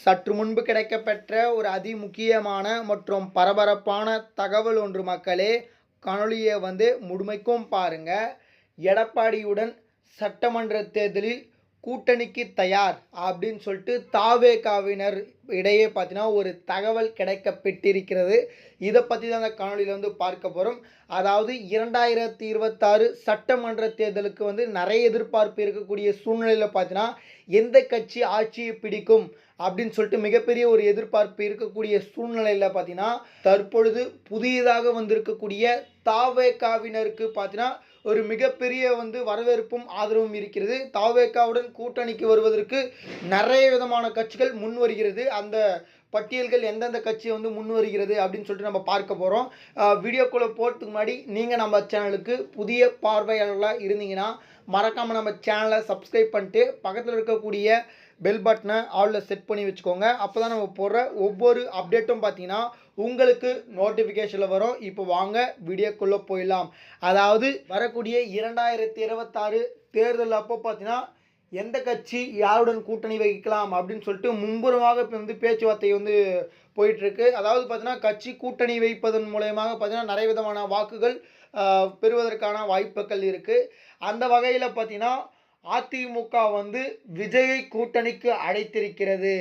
சற்று முன்பு கிடைக்கப்பெற்ற ஒரு அதிமுக்கியமான மற்றும் பரபரப்பான தகவல் ஒன்று மக்களே. காணொளியை முழுமைக்கும் பாருங்க. எடப்பாடியுடன் சட்டமன்ற தேர்தலில் கூட்டணிக்கு தயார் அப்படின்னு சொல்லிட்டு தாவேகாவினர் இடையே பார்த்தீங்கன்னா ஒரு தகவல் கிடைக்கப்பெற்றிருக்கிறது. இதை பற்றி தான் அந்த காணொலியில் பார்க்க போகிறோம். அதாவது 2026 சட்டமன்ற தேர்தலுக்கு நிறைய எதிர்பார்ப்பு இருக்கக்கூடிய சூழ்நிலையில் பார்த்தீங்கன்னா எந்த கட்சி ஆட்சியை பிடிக்கும் அப்படின்னு சொல்லிட்டு மிகப்பெரிய ஒரு எதிர்பார்ப்பு இருக்கக்கூடிய சூழ்நிலையில் பார்த்தீங்கன்னா தற்பொழுது புதியதாக வந்திருக்கக்கூடிய தாவேகாவினருக்கு பார்த்தீங்கன்னா ஒரு மிகப்பெரிய வரவேற்பும் ஆதரவும் இருக்கிறது. தாவேகாவுடன் கூட்டணிக்கு வருவதற்கு நிறைய விதமான கட்சிகள் முன் வருகிறது. அந்த பட்டியல்கள் எந்தெந்த கட்சி முன் வருகிறது அப்படின்னு சொல்லிட்டு நம்ம பார்க்க போகிறோம். வீடியோக்குள்ளே போகிறதுக்கு முன்னாடி நீங்கள் நம்ம சேனலுக்கு புதிய பார்வையாளர்களாக இருந்தீங்கன்னா மறக்காமல் நம்ம சேனலை சப்ஸ்கிரைப் பண்ணிட்டு பக்கத்தில் இருக்கக்கூடிய பெல் பட்டனை ஆலில் செட் பண்ணி வச்சுக்கோங்க. அப்போ தான் நம்ம போடுற ஒவ்வொரு அப்டேட்டும் பார்த்தீங்கன்னா உங்களுக்கு நோட்டிஃபிகேஷனில் வரும். இப்போ வாங்க வீடியோக்குள்ளே போயிடலாம். அதாவது வரக்கூடிய 2026 தேர்தல் அப்போ பார்த்தீங்கன்னா எந்த கட்சி யாருடன் கூட்டணி வைக்கலாம் அப்படின்னு சொல்லிட்டு மும்புறமாக இப்போ பேச்சுவார்த்தை போயிட்டுருக்கு. அதாவது பார்த்தீங்கன்னா கட்சி கூட்டணி வைப்பதன் மூலயமாக பார்த்தீங்கன்னா நிறைய விதமான வாக்குகள் பெறுவதற்கான வாய்ப்புகள் இருக்குது. அந்த வகையில் பார்த்தீங்கன்னா அதிமுக விஜயை கூட்டணிக்கு அழைத்திருக்கிறது.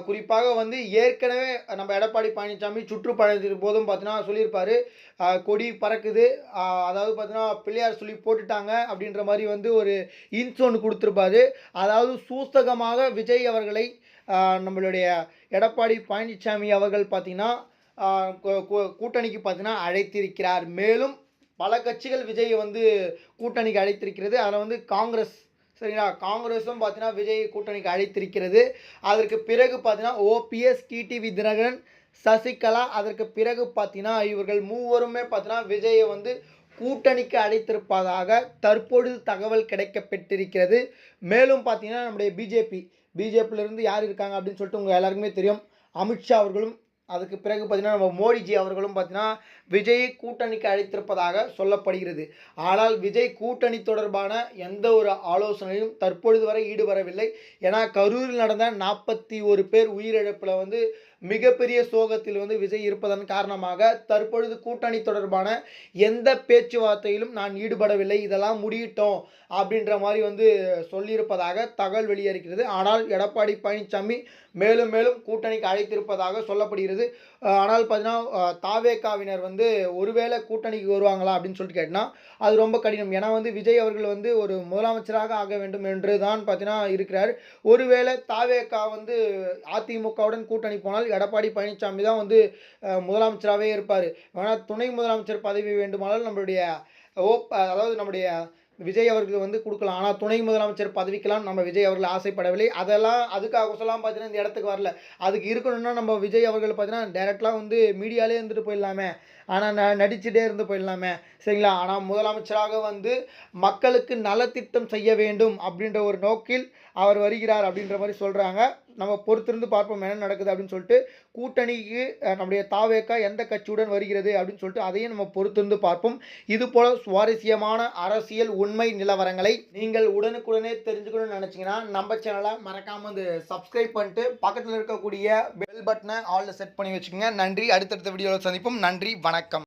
குறிப்பாக ஏற்கனவே நம்ம எடப்பாடி பழனிசாமி சுற்றுப்பயணத்தின் போதும் பார்த்தீங்கன்னா சொல்லியிருப்பார், கொடி பறக்குது, அதாவது பார்த்தீங்கன்னா பிள்ளையார் சொல்லி போட்டுட்டாங்க அப்படின்ற மாதிரி ஒரு இன்ஸ் ஒன்று கொடுத்துருப்பாரு. அதாவது சூசகமாக விஜய் அவர்களை நம்மளுடைய எடப்பாடி பழனிசாமி அவர்கள் பார்த்தீங்கன்னா கூட்டணிக்கு பார்த்தீங்கன்னா அழைத்திருக்கிறார். மேலும் பல கட்சிகள் விஜயை கூட்டணிக்கு அழைத்திருக்கிறது. அதில் காங்கிரஸ், சரிங்களா, காங்கிரஸும் பார்த்தீங்கன்னா விஜய் கூட்டணிக்கு அழைத்திருக்கிறது. அதற்கு பிறகு பார்த்தீங்கன்னா ஓபிஎஸ், டிடிவி தினகரன், சசிகலா, அதற்கு பிறகு பார்த்தீங்கன்னா இவர்கள் மூவருமே பார்த்தீங்கன்னா விஜயை கூட்டணிக்கு அழைத்திருப்பதாக தற்பொழுது தகவல் கிடைக்கப்பெற்றிருக்கிறது. மேலும் பார்த்தீங்கன்னா நம்முடைய பிஜேபியிலிருந்து யார் இருக்காங்க அப்படின்னு சொல்லிட்டு உங்கள் எல்லாருக்குமே தெரியும். அமித்ஷா அவர்களும், அதுக்கு பிறகு பார்த்தீங்கன்னா நம்ம மோடிஜி அவர்களும் பார்த்தீங்கன்னா விஜயை கூட்டணிக்கு அழைத்திருப்பதாக சொல்லப்படுகிறது. ஆனால் விஜய் கூட்டணி தொடர்பான எந்த ஒரு ஆலோசனையும் தற்பொழுது வரை ஈடுபடவில்லை. ஏன்னா கரூரில் நடந்த 41 பேர் உயிரிழப்பில் மிகப்பெரிய சோகத்தில் விஜய் இருப்பதன் காரணமாக தற்பொழுது கூட்டணி தொடர்பான எந்த பேச்சுவார்த்தையிலும் நான் ஈடுபடவில்லை, இதெல்லாம் முடியட்டும் அப்படின்ற மாதிரி சொல்லியிருப்பதாக தகவல் வெளியேறுகிறது. ஆனால் எடப்பாடி பழனிசாமி மேலும் மேலும் கூட்டணிக்கு அழைத்திருப்பதாக சொல்லப்படுகிறது. ஆனால் பார்த்தீங்கன்னா தாவேகாவினர் ஒருவேளை கூட்டணிக்கு வருவாங்களா அப்படின்னு சொல்லிட்டு கேட்டால் அது ரொம்ப கடினம். ஏன்னா விஜய் அவர்கள் ஒரு முதலமைச்சராக ஆக வேண்டும் என்று தான் பார்த்தீங்கன்னா இருக்கிறார். ஒருவேளை தாவேகா அதிமுகவுடன் கூட்டணி போனால் எடப்பாடி பழனிசாமி தான் முதலமைச்சராகவே இருப்பார். ஆனால் துணை முதலமைச்சர் பதவி வேண்டுமானால் நம்மளுடைய அதாவது நம்முடைய விஜய் அவர்கள் கொடுக்கலாம். ஆனால் துணை முதலமைச்சர் பதவிக்கெல்லாம் நம்ம விஜய் அவர்கள் ஆசைப்படவில்லை. அதெல்லாம் அதுக்காக சொல்லலாம் பார்த்தீங்கன்னா இந்த இடத்துக்கு வரல. அதுக்கு இருக்கணும்னா நம்ம விஜய் அவர்கள் பார்த்தீங்கன்னா டைரெக்டாக மீடியாலே இருந்துட்டு போயிடலாமே, ஆனால் நடிச்சுட்டே இருந்து போயிடலாமே, சரிங்களா. ஆனால் முதலமைச்சராக மக்களுக்கு நலத்திட்டம் செய்ய வேண்டும் அப்படின்ற ஒரு நோக்கில் அவர் வருகிறார் அப்படின்ற மாதிரி சொல்கிறாங்க. நம்ம பொறுத்திருந்து பார்ப்போம் என்ன நடக்குது அப்படின்னு சொல்லிட்டு. கூட்டணிக்கு நம்முடைய தாவேகா எந்த கட்சியுடன் வருகிறது அப்படின்னு சொல்லிட்டு அதையும் நம்ம பொறுத்திருந்து பார்ப்போம். இது போல சுவாரஸ்யமான அரசியல் உண்மை நிலவரங்களை நீங்கள் உடனுக்குடனே தெரிஞ்சுக்கணும்னு நினச்சிங்கன்னா நம்ம சேனலை மறக்காமல் சப்ஸ்கிரைப் பண்ணிட்டு பக்கத்தில் இருக்கக்கூடிய பெல் பட்டனை ஆலில் செட் பண்ணி வச்சுக்கோங்க. நன்றி. அடுத்தடுத்த வீடியோவில் சந்திப்போம். நன்றி, வணக்கம்.